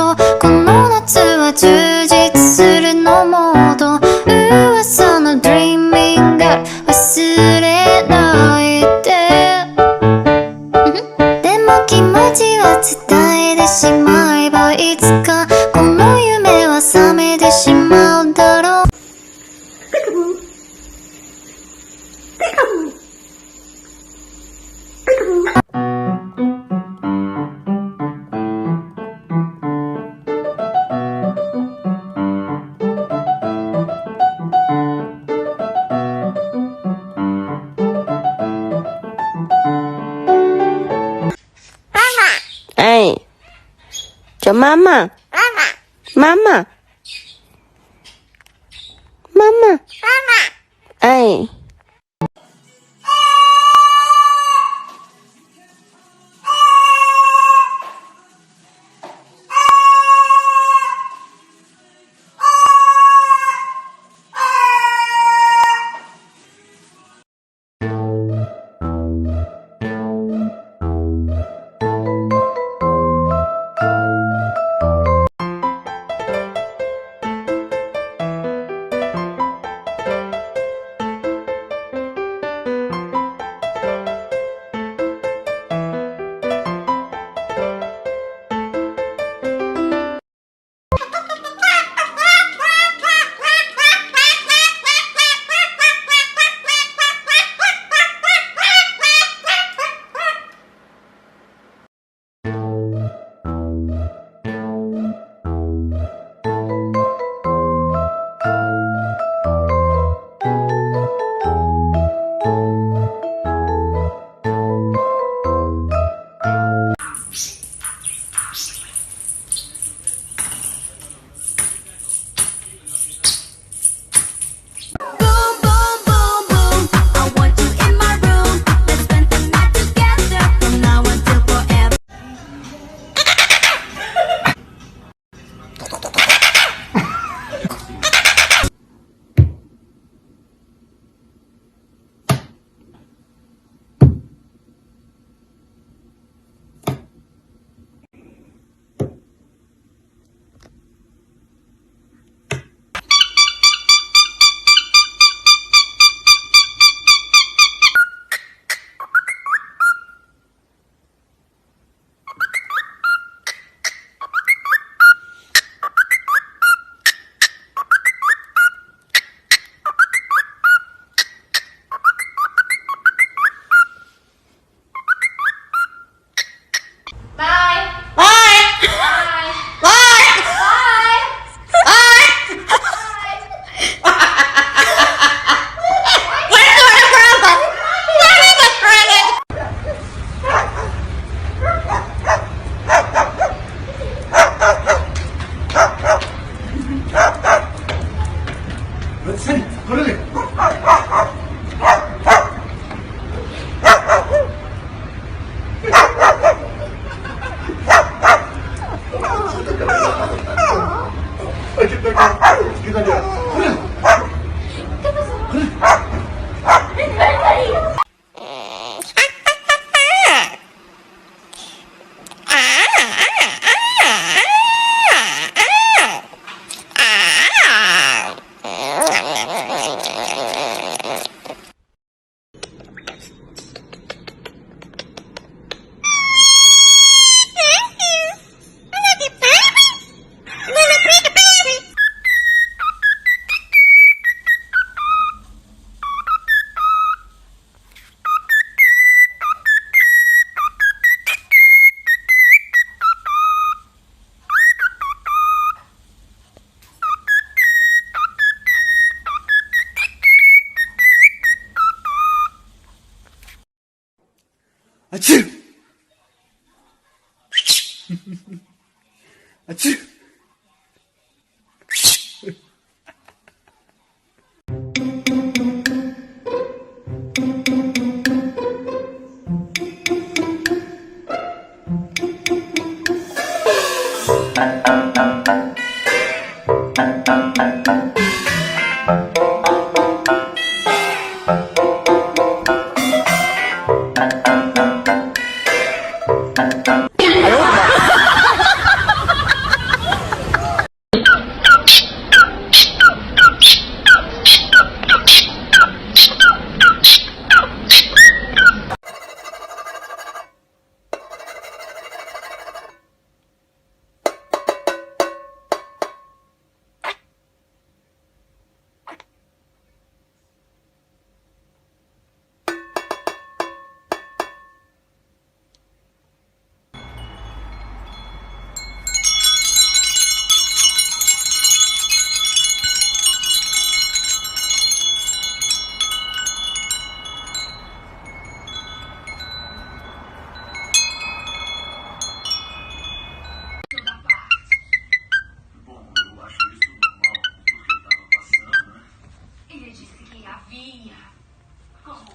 とこの夏は充実するのモード噂のドリーミング忘れないででも気持ちは伝えてしまえばいつかこの夢は覚めてしまうだろう哎，叫妈妈，妈妈，妈妈，哎。あちゅあちゅ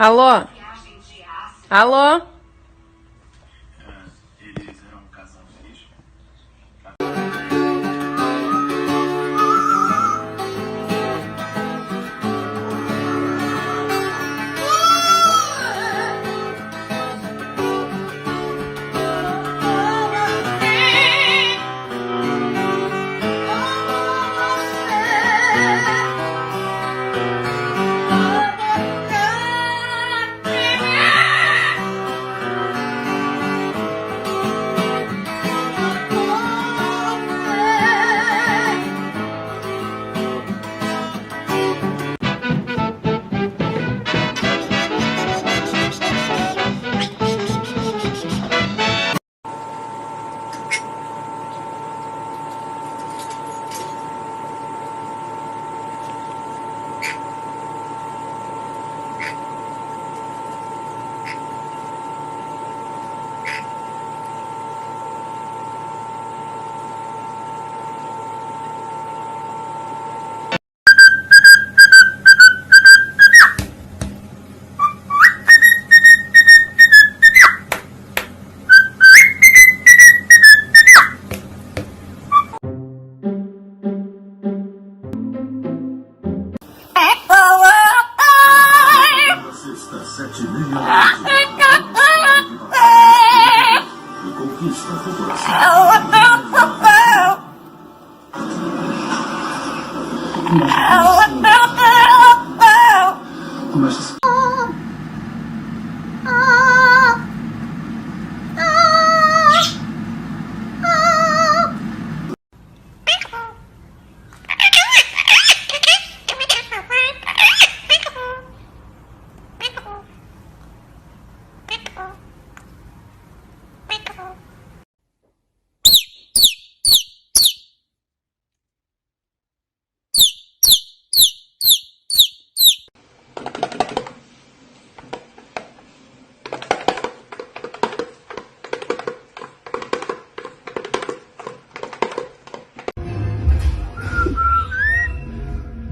Alô? Alô? Eles eram um casal feliz. Sexta, 7h30 e conquista a população. Começa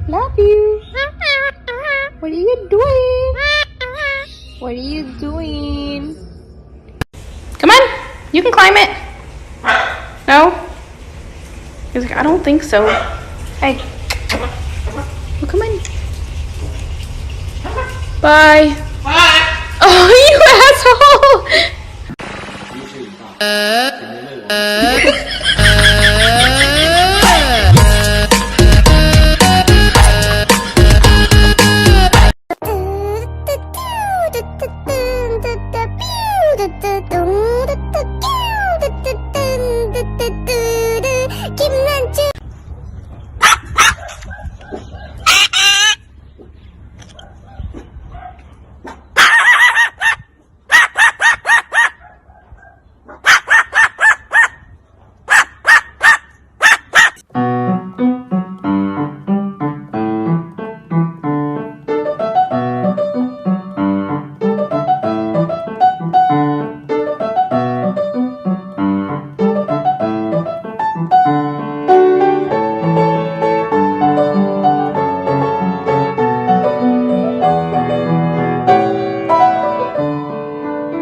Love you. What are you doing? What are you doing? Come on. You can climb it. No? He's like, I don't think so. Hey. Well, come on. Bye. Bye. Oh, you asshole.